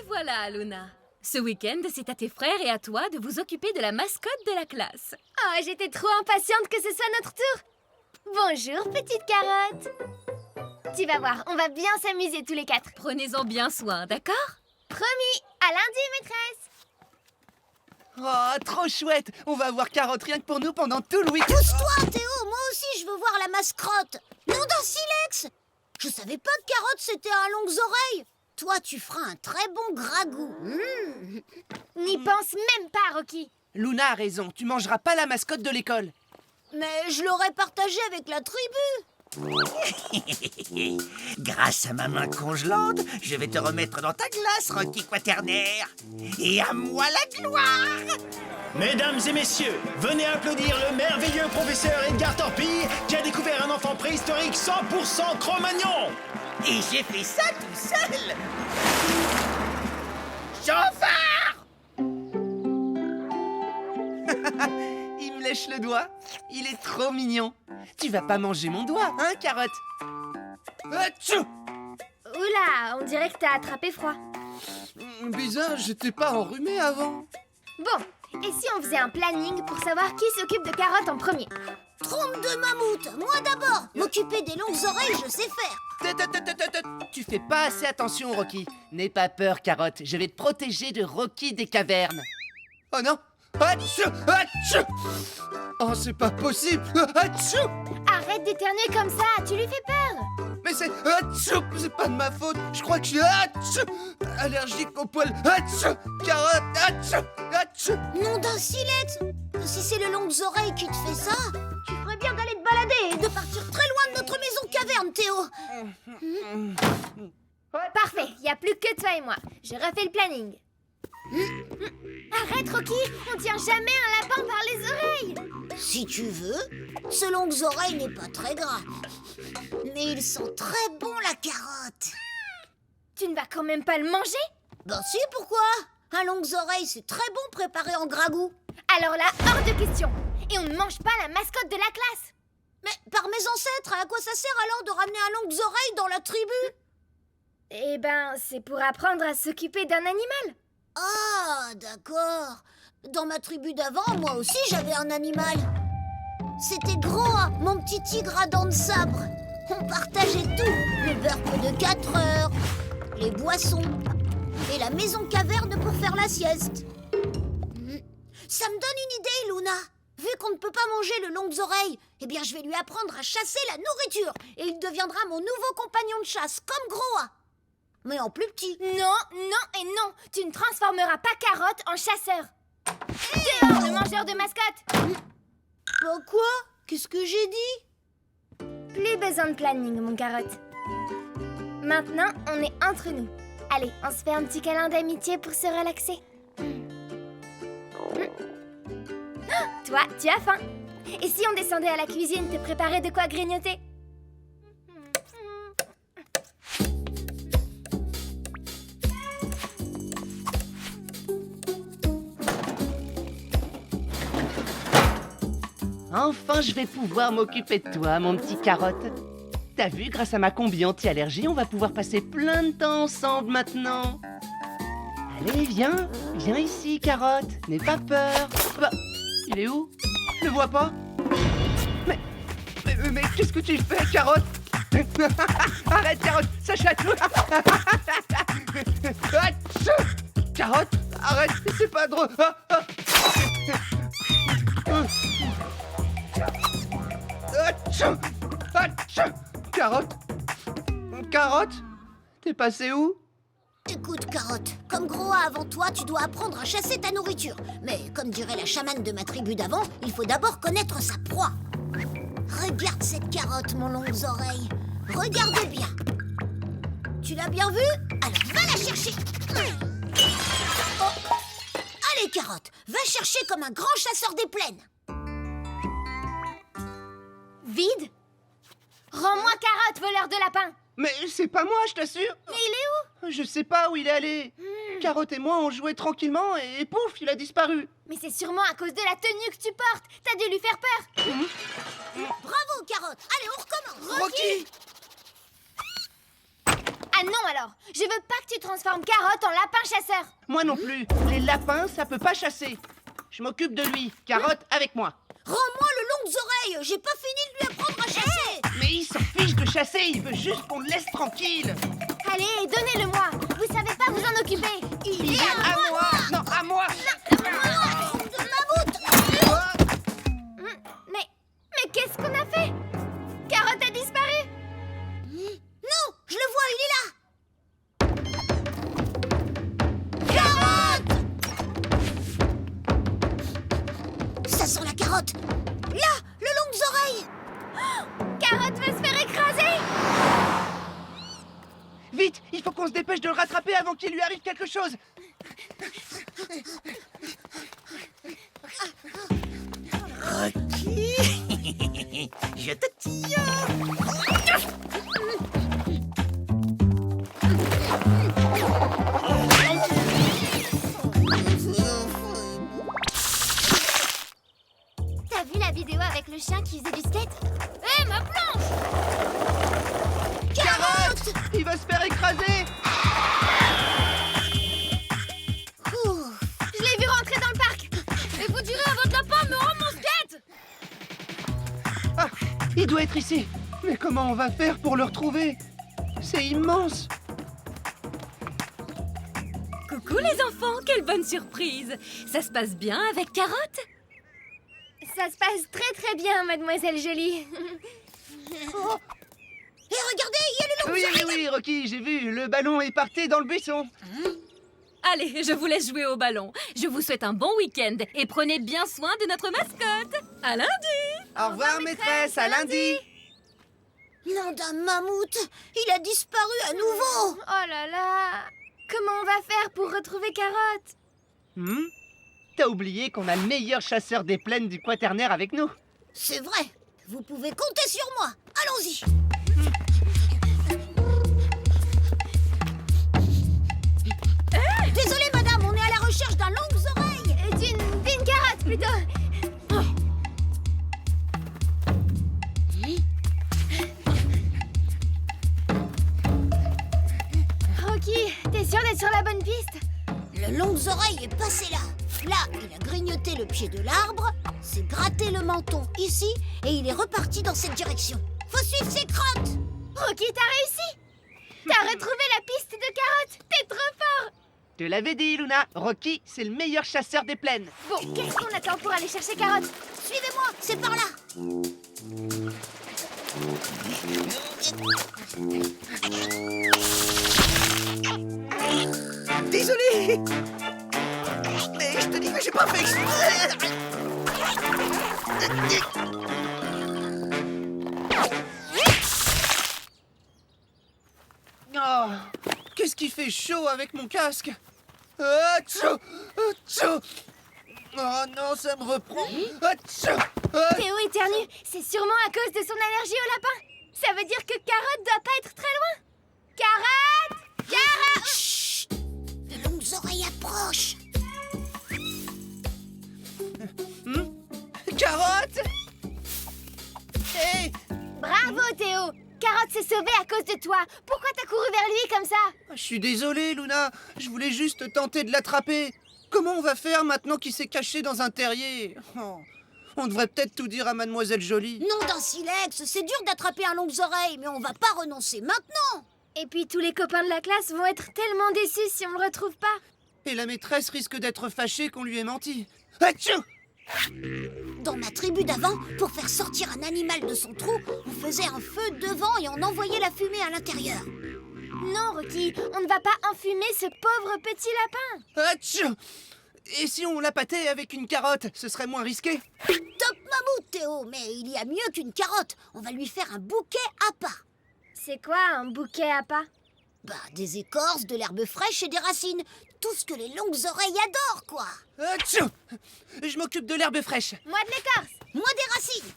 Voilà, Luna. Ce week-end, c'est à tes frères et à toi de vous occuper de la mascotte de la classe. Oh, j'étais trop impatiente que ce soit notre tour. Bonjour, petite carotte. Tu vas voir, on va bien s'amuser tous les quatre. Prenez-en bien soin, d'accord? Promis, à lundi, maîtresse. Oh, trop chouette! On va avoir Carotte rien que pour nous pendant tout le week-end. Pousse-toi, Théo! Moi aussi, je veux voir la mascotte! Nom d'un silex! Je savais pas que Carotte, c'était un longues oreilles! Toi, tu feras un très bon gragout. N'y pense même pas, Rocky. Luna a raison, tu mangeras pas la mascotte de l'école. Mais je l'aurais partagé avec la tribu. Grâce à ma main congelante, je vais te remettre dans ta glace, Rocky Quaternaire. Et à moi la gloire! Mesdames et messieurs, venez applaudir le merveilleux professeur Edgar Torpille qui a découvert un enfant préhistorique 100% Cro-Magnon. Et j'ai fait ça tout seul! Chauffard! Il me lèche le doigt. Il est trop mignon. Tu vas pas manger mon doigt, hein, Carotte? Atchou! Oula, on dirait que t'as attrapé froid. Bizarre, j'étais pas enrhumé avant. Bon, et si on faisait un planning pour savoir qui s'occupe de Carotte en premier? Trompe de mammouth, moi d'abord. M'occuper des longues oreilles, je sais faire. Tu fais pas assez attention, Rocky. N'aie pas peur, Carotte. Je vais te protéger de Rocky des cavernes. Oh non! Atchou! Atchou! Oh, c'est pas possible! Atchou! Arrête d'éternuer comme ça, tu lui fais peur. Mais c'est... Atchou! C'est pas de ma faute. Je crois que je suis... Atchou! Allergique aux poils. Atchou! Carotte! Atchou! Atchou! Nom d'un silex. Si c'est les longues oreilles qui te fait ça, tu ferais bien d'aller te balader et de partir très loin de notre maison caverne, Théo. Parfait, y a plus que toi et moi. Je refais le planning. Arrête, Rocky, on tient jamais un lapin par les oreilles. Si tu veux, ce longues oreilles n'est pas très gras. Mais il sent très bon la carotte. Tu ne vas quand même pas le manger? Ben si, pourquoi? Un longues oreilles, c'est très bon préparé en gragout. Alors là, hors de question. Et on ne mange pas la mascotte de la classe. Mais par mes ancêtres, à quoi ça sert alors de ramener un longues oreilles dans la tribu? Eh ben, c'est pour apprendre à s'occuper d'un animal. Ah, d'accord. Dans ma tribu d'avant, moi aussi j'avais un animal. C'était Groa, mon petit tigre à dents de sabre. On partageait tout. Le burp de 4 heures, les boissons et la maison caverne pour faire la sieste. Ça me donne une idée, Luna. Vu qu'on ne peut pas manger le longues oreilles, eh bien je vais lui apprendre à chasser la nourriture. Et il deviendra mon nouveau compagnon de chasse, comme Groa. Mais en plus petit. Non, non et non. Tu ne transformeras pas Carotte en chasseur. Dehors, le mangeur de mascotte. Bah quoi? Qu'est-ce que j'ai dit? Plus besoin de planning, mon Carotte. Maintenant, on est entre nous. Allez, on se fait un petit câlin d'amitié pour se relaxer. Toi, tu as faim. Et si on descendait à la cuisine te préparer de quoi grignoter? Enfin, je vais pouvoir m'occuper de toi, mon petit Carotte. T'as vu, grâce à ma combi anti-allergie, on va pouvoir passer plein de temps ensemble maintenant. Allez, viens. Viens ici, Carotte. N'aie pas peur. Bah, il est où? Je le vois pas. Mais qu'est-ce que tu fais, Carotte? Arrête, Carotte, ça chatouille. Carotte, arrête, c'est pas drôle. Carotte? Carotte? T'es passé où? Écoute, Carotte, comme Groa avant toi, tu dois apprendre à chasser ta nourriture. Mais comme dirait la chamane de ma tribu d'avant, il faut d'abord connaître sa proie. Regarde cette carotte, mon longues oreilles. Regarde bien. Tu l'as bien vue? Alors va la chercher. Oh. Allez, Carotte, va chercher comme un grand chasseur des plaines. Vide? Rends-moi Carotte, voleur de lapin! Mais c'est pas moi, je t'assure. Mais il est où? Je sais pas où il est allé. Carotte et moi, on jouait tranquillement et pouf, il a disparu. Mais c'est sûrement à cause de la tenue que tu portes! T'as dû lui faire peur! Bravo, Carotte. Allez, on recommence. Rocky! Ah non alors! Je veux pas que tu transformes Carotte en lapin chasseur! Moi non plus. Les lapins, ça peut pas chasser. Je m'occupe de lui. Carotte, avec moi. Rends-moi le longues oreilles. J'ai pas fini de lui apprendre à chasser. Mais il s'en fiche de chasser, il veut juste qu'on le laisse tranquille. Allez, donnez-le-moi! Vous savez pas vous en occuper! Il est à moi. Non, à moi. De mammouth. Mais qu'est-ce qu'on a fait? Carotte a disparu! Non, je le vois, il est là. Carotte! Ça sent la carotte. Là, le longues oreilles. Carotte va se faire écraser! Vite, il faut qu'on se dépêche de le rattraper avant qu'il lui arrive quelque chose. Rocky, je te tiens. T'as vu la vidéo avec le chien qui faisait du skate? Hé, ma planche! Carotte! Il va se faire écraser. Je l'ai vu rentrer dans le parc! Et vous direz à votre lapin, me rend mon skate! Ah, il doit être ici. Mais comment on va faire pour le retrouver? C'est immense. Coucou les enfants, quelle bonne surprise! Ça se passe bien avec Carotte? Ça se passe très très bien, mademoiselle Jolie. Et regardez, il y a le longues Oui, oreilles. oui, oui, Rocky, j'ai vu. Le ballon est parti dans le buisson. Allez, je vous laisse jouer au ballon. Je vous souhaite un bon week-end et prenez bien soin de notre mascotte. À lundi! Au revoir, maîtresse, à lundi. Nom d'un mammouth, il a disparu à nouveau. Oh là là! Comment on va faire pour retrouver Carotte? T'as oublié qu'on a le meilleur chasseur des plaines du Quaternaire avec nous. C'est vrai, vous pouvez compter sur moi. Allons-y. Désolée, madame, on est à la recherche d'un longues oreilles. D'une carotte plutôt! Rocky, t'es sûr d'être sur la bonne piste? Le longues oreilles est passé là. Là, il a grignoté le pied de l'arbre, s'est gratté le menton ici, et il est reparti dans cette direction. Faut suivre ses crottes. Rocky, t'as réussi! T'as retrouvé la piste de Carotte! T'es trop fort! Je te l'avais dit, Luna. Rocky, c'est le meilleur chasseur des plaines. Bon, qu'est-ce qu'on attend pour aller chercher Carotte? Suivez-moi, c'est par là. Désolé. Mais je te dis que j'ai pas fait exprès. Oh, qu'est-ce qui fait chaud avec mon casque? Atchou, atchou. Oh non, ça me reprend. Atchou, ah. Théo éternue, c'est sûrement à cause de son allergie au lapin. Ça veut dire que Carotte doit pas être très loin. Carotte! Carotte! Chut. De longues oreilles approchent. Carotte! Hé! Bravo Théo! Carotte s'est sauvée à cause de toi. Pourquoi t'as couru vers lui comme ça? Je suis désolé, Luna. Je voulais juste tenter de l'attraper. Comment on va faire maintenant qu'il s'est caché dans un terrier? Oh, on devrait peut-être tout dire à Mademoiselle Jolie. Nom d'un silex, c'est dur d'attraper un longues oreilles, mais on va pas renoncer maintenant. Et puis tous les copains de la classe vont être tellement déçus si on le retrouve pas. Et la maîtresse risque d'être fâchée qu'on lui ait menti. Atchou! Dans ma tribu d'avant, pour faire sortir un animal de son trou, on faisait un feu devant et on envoyait la fumée à l'intérieur. Non, Rocky, on ne va pas enfumer ce pauvre petit lapin. Atchou! Et si on l'appâtait avec une carotte, ce serait moins risqué? Top mammouth, Théo, mais il y a mieux qu'une carotte. On va lui faire un bouquet à pas. C'est quoi un bouquet à pas? Bah, des écorces, de l'herbe fraîche et des racines. Tout ce que les longues oreilles adorent, quoi. Atchou! s'occupe de l'herbe fraîche. Moi de l'écorce. Moi des racines.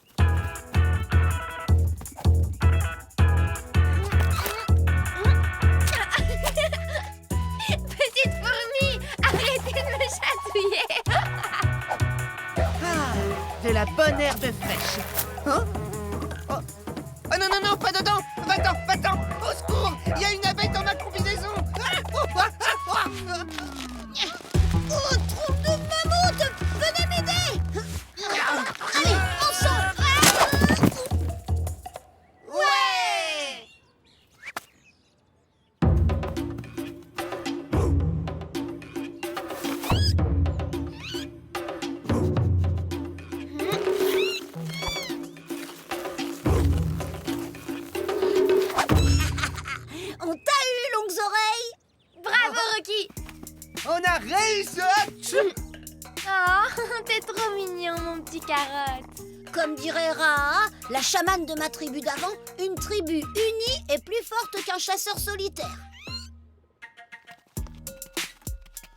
Petite fourmi, arrêtez de me chatouiller. Ah, de la bonne herbe fraîche. Hein? Oh. Oh non, non, non, pas dedans. Va-t'en, va-t'en. Au secours, il y a une abeille dans ma combinaison. Ah, oh, ah, ah, ah. Oh, trompe de mammouth! Venez m'aider! Allez, ensemble! Ouais! On t'a eu, longues oreilles! Bravo, Rocky. On a réussi. Oh, t'es trop mignon, mon petit carotte. Comme dirait Raa, la chamane de ma tribu d'avant, une tribu unie est plus forte qu'un chasseur solitaire.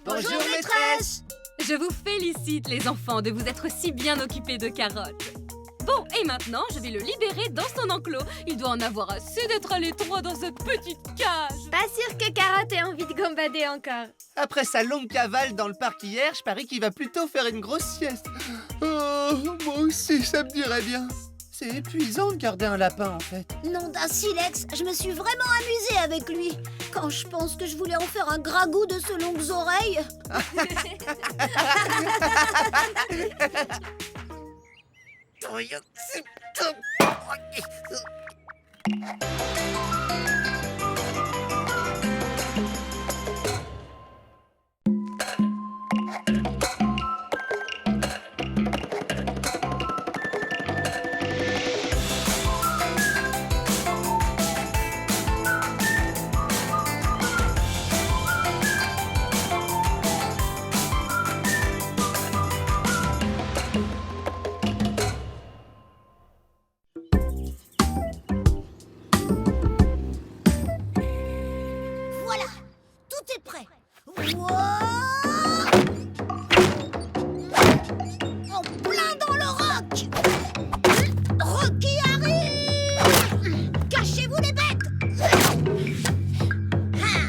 Bonjour, maîtresse. Je vous félicite, les enfants, de vous être si bien occupés de Carotte. Bon, et maintenant, je vais le libérer dans son enclos. Il doit en avoir assez d'être à l'étroit dans cette petite cage. Pas sûr que Carotte ait envie de gambader encore. Après sa longue cavale dans le parc hier, je parie qu'il va plutôt faire une grosse sieste. Oh, moi aussi, ça me dirait bien. C'est épuisant de garder un lapin, en fait. Nom d'un silex, je me suis vraiment amusée avec lui. Quand je pense que je voulais en faire un gragout de ses longues oreilles. Voilà, tout est prêt. Wouah! En plein dans le roc. Rocky arrive. Cachez-vous les bêtes. Ah,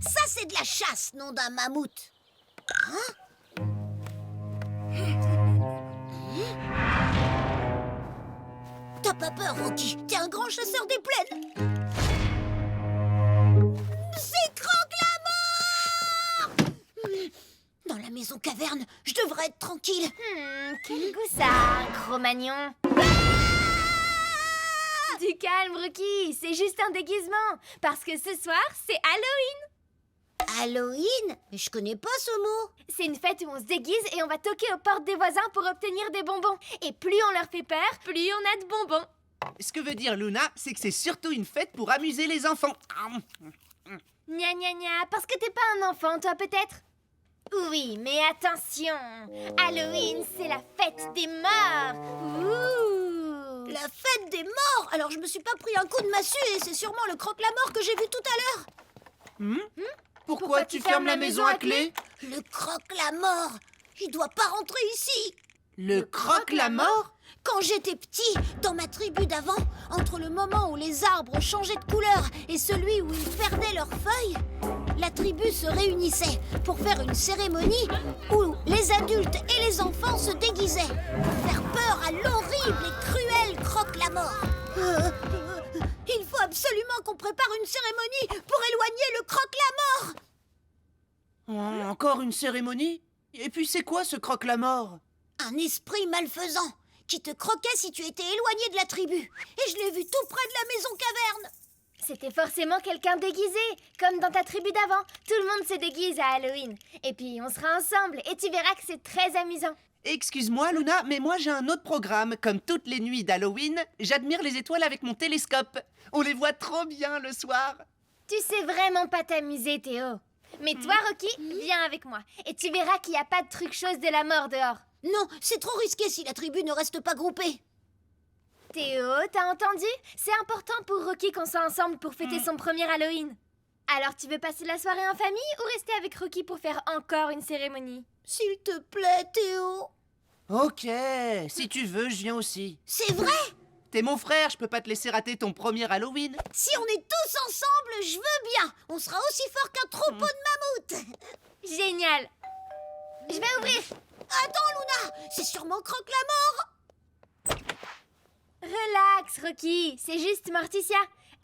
ça c'est de la chasse, nom d'un mammouth. T'as pas peur, Rocky? T'es un grand chasseur des plaines. C'est Croque-la-Mort! Dans la maison caverne, je devrais être tranquille. Quel goût ça, Cro-Magnon. Du calme, Rocky, c'est juste un déguisement. Parce que ce soir, c'est Halloween. Halloween? Je connais pas ce mot. C'est une fête où on se déguise et on va toquer aux portes des voisins pour obtenir des bonbons. Et plus on leur fait peur, plus on a de bonbons. Ce que veut dire Luna, c'est que c'est surtout une fête pour amuser les enfants. Gna gna gna, parce que t'es pas un enfant, toi, peut-être? Oui, mais attention. Halloween, c'est la fête des morts. Ouh. La fête des morts. Alors je me suis pas pris un coup de massue et c'est sûrement le Croque-la-Mort que j'ai vu tout à l'heure. Pourquoi tu fermes la maison à clé? Le Croque-la-Mort. Il doit pas rentrer ici. Le Croque-la-Mort? Quand j'étais petit, dans ma tribu d'avant, entre le moment où les arbres changeaient de couleur et celui où ils perdaient leurs feuilles, la tribu se réunissait pour faire une cérémonie où les adultes et les enfants se déguisaient pour faire peur à l'horrible et cruel Croque-la-Mort. Il faut absolument qu'on prépare une cérémonie pour éloigner le Croque-la-Mort. Oh, encore une cérémonie? Et puis c'est quoi ce Croque-la-Mort? Un esprit malfaisant qui te croquait si tu étais éloigné de la tribu. Et je l'ai vu tout près de la maison caverne. C'était forcément quelqu'un déguisé, comme dans ta tribu d'avant. Tout le monde se déguise à Halloween. Et puis on sera ensemble et tu verras que c'est très amusant. Excuse-moi Luna, mais moi j'ai un autre programme. Comme toutes les nuits d'Halloween, j'admire les étoiles avec mon télescope. On les voit trop bien le soir. Tu sais vraiment pas t'amuser, Théo. Mais toi, Rocky, viens avec moi. Et tu verras qu'il n'y a pas de truc chose de la mort dehors. Non, c'est trop risqué si la tribu ne reste pas groupée. Théo, t'as entendu? C'est important pour Rocky qu'on soit ensemble pour fêter son premier Halloween. Alors tu veux passer la soirée en famille ou rester avec Rocky pour faire encore une cérémonie? S'il te plaît, Théo. Ok, si tu veux, je viens aussi. C'est vrai? T'es mon frère, je peux pas te laisser rater ton premier Halloween. Si on est tous ensemble, je veux bien. On sera aussi fort qu'un troupeau de mammouths. Génial. Je vais ouvrir. Attends, Luna, c'est sûrement Croque-la-Mort. Relax, Rocky. C'est juste Morticia.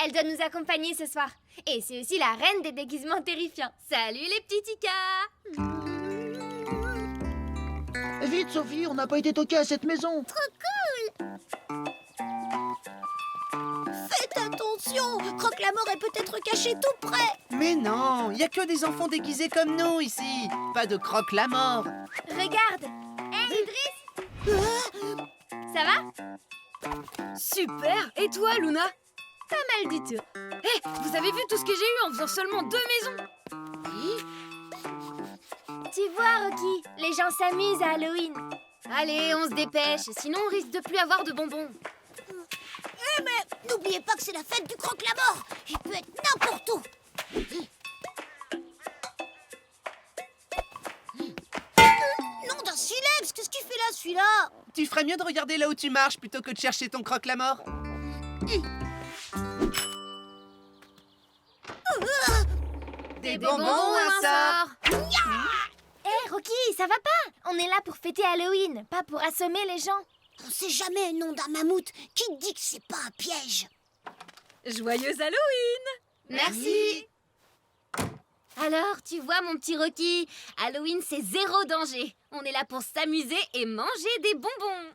Elle doit nous accompagner ce soir. Et c'est aussi la reine des déguisements terrifiants. Salut les petits ticas. Vite, Sophie, on n'a pas été toqués à cette maison. Faites attention, Croque-la-Mort est peut-être caché tout près. Mais non, y a que des enfants déguisés comme nous ici. Pas de croque-la-mort. Regarde. Hé, Idriss. Ça va? Super. Et toi, Luna? Pas mal du tout. Hé, vous avez vu tout ce que j'ai eu en faisant seulement 2 maisons? Tu vois, Rocky, les gens s'amusent à Halloween. Allez, on se dépêche, sinon on risque de plus avoir de bonbons. Mais n'oubliez pas que c'est la fête du Croque-la-Mort. Il peut être n'importe où. Nom d'un silex, qu'est-ce qu'il fait là, celui-là? Tu ferais mieux de regarder là où tu marches plutôt que de chercher ton croque-la-mort. Des bonbons ou un sort? Hé, Rocky, ça va pas? On est là pour fêter Halloween, pas pour assommer les gens. On sait jamais le nom d'un mammouth. Qui dit que c'est pas un piège? Joyeux Halloween! Merci. Alors, tu vois, mon petit Rocky, Halloween, c'est zéro danger. On est là pour s'amuser et manger des bonbons.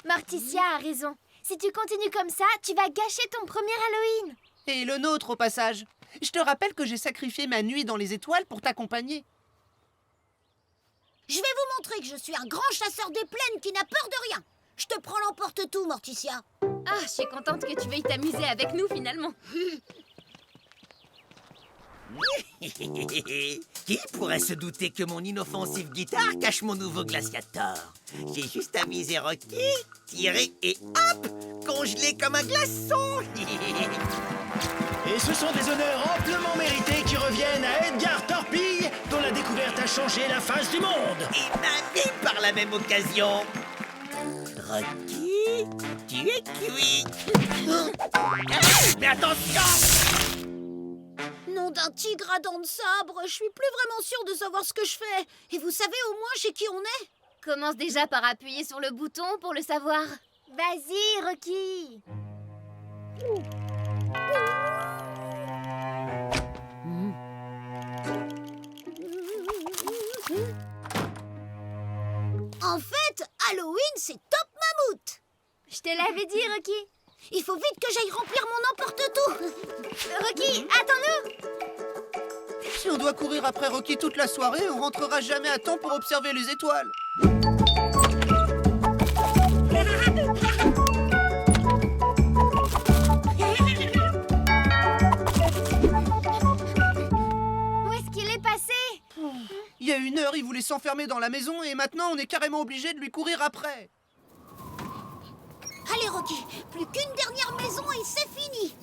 Morticia a raison. Si tu continues comme ça, tu vas gâcher ton premier Halloween. Et le nôtre au passage. Je te rappelle que j'ai sacrifié ma nuit dans les étoiles pour t'accompagner. Je vais vous montrer que je suis un grand chasseur des plaines qui n'a peur de rien. Je te prends l'emporte-tout, Morticia. Ah, je suis contente que tu veuilles t'amuser avec nous finalement. Qui pourrait se douter que mon inoffensive guitare cache mon nouveau glaciator? J'ai juste amusé Rocky, tiré et hop, congelé comme un glaçon. Et ce sont des honneurs amplement mérités qui reviennent à Edgar Torpille, dont la découverte a changé la face du monde. Et ma vie par la même occasion. Rocky, tu es cuit. Mais attention! Nom d'un tigre à dents de sabre, je suis plus vraiment sûre de savoir ce que je fais. Et vous savez au moins chez qui on est? Commence déjà par appuyer sur le bouton pour le savoir. Vas-y, Rocky. En fait, Halloween, c'est Top Mammouth. Je te l'avais dit, Rocky. Il faut vite que j'aille remplir mon emporte-tout. Rocky, attends-nous. Si on doit courir après Rocky toute la soirée, on rentrera jamais à temps pour observer les étoiles. Où est-ce qu'il est passé? Il y a 1 heure, il voulait s'enfermer dans la maison et maintenant on est carrément obligé de lui courir après. Allez, Rocky, plus qu'une dernière maison et c'est fini.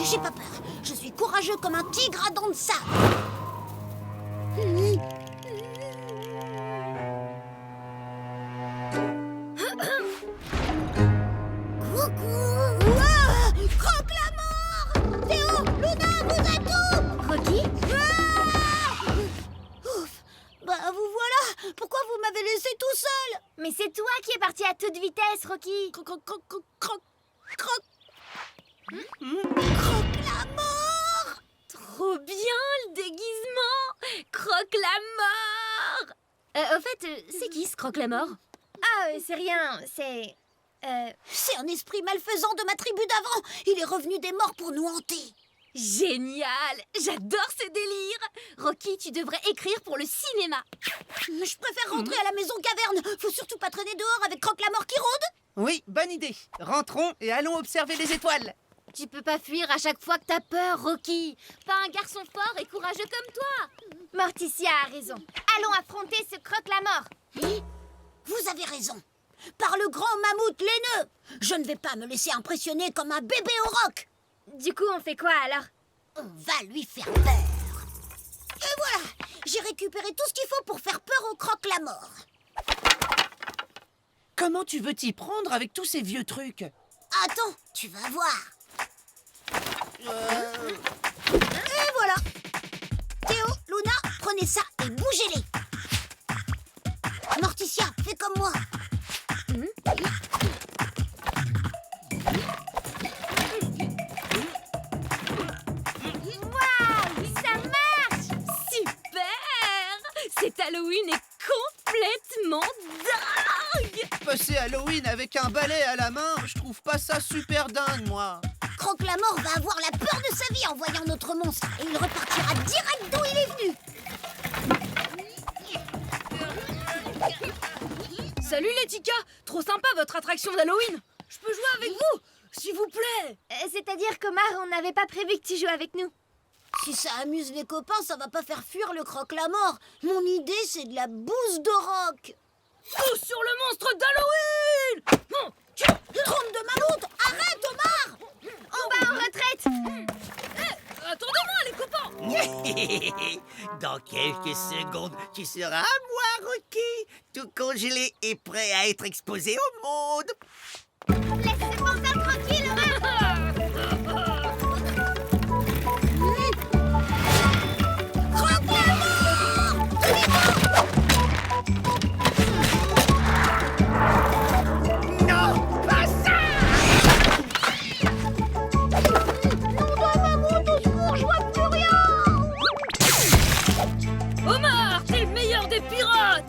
J'ai pas peur. Je suis courageux comme un tigre à dents de sabre. Coucou. Ouah, Croque-la-Mort. Théo, Luna, vous êtes où? Rocky? Ah! Ouf. Bah, vous voilà. Pourquoi vous m'avez laissé tout seul? Mais c'est toi qui es parti à toute vitesse, Rocky. Croque-la-Mort. Trop bien le déguisement! Croque-la-mort! Au fait, c'est qui ce Croque-la-mort? Ah, c'est rien, c'est... C'est un esprit malfaisant de ma tribu d'avant. Il est revenu des morts pour nous hanter. Génial! J'adore ce délire! Rocky, tu devrais écrire pour le cinéma. Je préfère rentrer à la maison caverne. Faut surtout pas traîner dehors avec Croque-la-Mort qui rôde. Oui, bonne idée. Rentrons et allons observer les étoiles. Tu peux pas fuir à chaque fois que t'as peur, Rocky. Pas un garçon fort et courageux comme toi. Morticia a raison. Allons affronter ce Croque-la-Mort. Vous avez raison. Par le grand mammouth laineux, je ne vais pas me laisser impressionner comme un bébé au roc. Du coup, on fait quoi alors? On va lui faire peur. Et voilà, récupérer tout ce qu'il faut pour faire peur au croque-la-mort. Comment tu veux t'y prendre avec tous ces vieux trucs? Attends, tu vas voir. Et voilà. Théo, Luna, prenez ça et bougez-les. Morticia, fais comme moi. Waouh, ça marche! Super! Cet Halloween est complètement dingue! Passer Halloween avec un balai à la main, je trouve pas ça super dingue, moi. Croque-la-mort va avoir la peur de sa vie en voyant notre monstre et il repartira direct d'où il est venu. Salut les Tika! Trop sympa votre attraction d'Halloween! Je peux jouer avec vous, s'il vous plaît! C'est-à-dire qu'Omar, on n'avait pas prévu que tu joues avec nous. Si ça amuse les copains, ça va pas faire fuir le croque-la-mort. Mon idée, c'est de la bouse de rock. Tous sur le monstre d'Halloween! Trompe de mammouth, arrête Omar! On va en retraite! Attendez-moi les copains! Dans quelques secondes, tu seras à moi, Rocky, tout congelé et prêt à être exposé au monde. Laisse ces fantômes tranquilles, Omar! Non, pas ça! Omar, t'es le meilleur des pirates!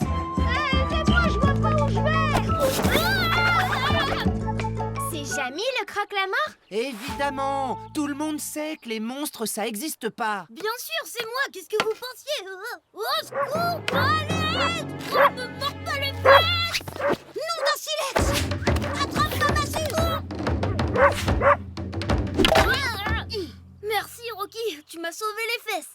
C'est Jamy, le croque-la-mort? Évidemment, tout le monde sait que les monstres, ça existe pas. Bien sûr, c'est moi, qu'est-ce que vous pensiez? Au secours! Allez! On ne mord pas les fesses! Nom d'un silex! Attrape ta massue! Merci, Rocky, tu m'as sauvé les fesses!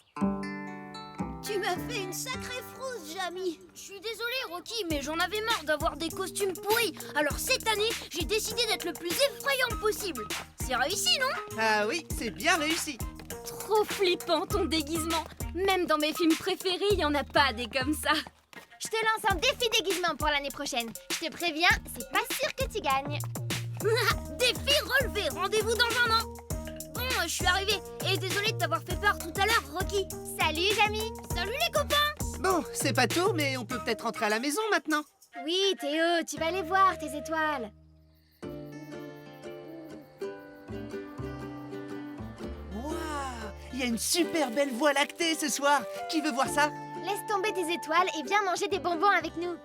Tu m'as fait une sacrée frousse, Jamy. Je suis désolée, Rocky, mais j'en avais marre d'avoir des costumes pourris. Alors cette année, j'ai décidé d'être le plus effrayant possible. C'est réussi, non? Ah oui, c'est bien réussi. Trop flippant ton déguisement. Même dans mes films préférés, il n'y en a pas des comme ça. Je te lance un défi déguisement pour l'année prochaine. Je te préviens, c'est pas sûr que tu gagnes. Défi relevé, rendez-vous dans un an. Bon, je suis arrivée. Et désolée de t'avoir fait peur tout à l'heure, Rocky. Salut, Jamy! Salut les copains! Bon, c'est pas tout, mais on peut peut-être rentrer à la maison maintenant. Oui, Théo, tu vas aller voir tes étoiles. Waouh, il y a une super belle voie lactée ce soir. Qui veut voir ça? Laisse tomber tes étoiles et viens manger des bonbons avec nous.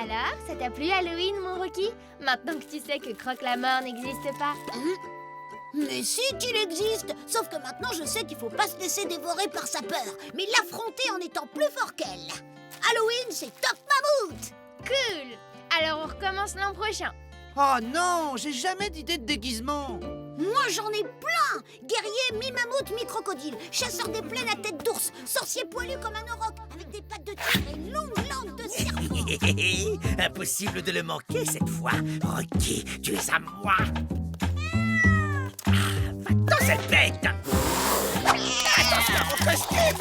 Alors, ça t'a plu Halloween, mon Rocky? Maintenant que tu sais que croque-la-mort n'existe pas. Mais si qu'il existe. Sauf que maintenant, je sais qu'il faut pas se laisser dévorer par sa peur, mais l'affronter en étant plus fort qu'elle. Halloween, c'est Top Mammouth! Cool! Alors on recommence l'an prochain. Oh non, j'ai jamais d'idée de déguisement. Moi, j'en ai plein! Guerrier, mi-mammouth, mi-crocodile, chasseur des plaines à tête d'ours, sorcier poilu comme un auroch, avec des pattes de tigre et une longue langue de serpent. Impossible de le manquer cette fois. Rocky, tu es à moi. Va dans cette bête. Attention à mon costume,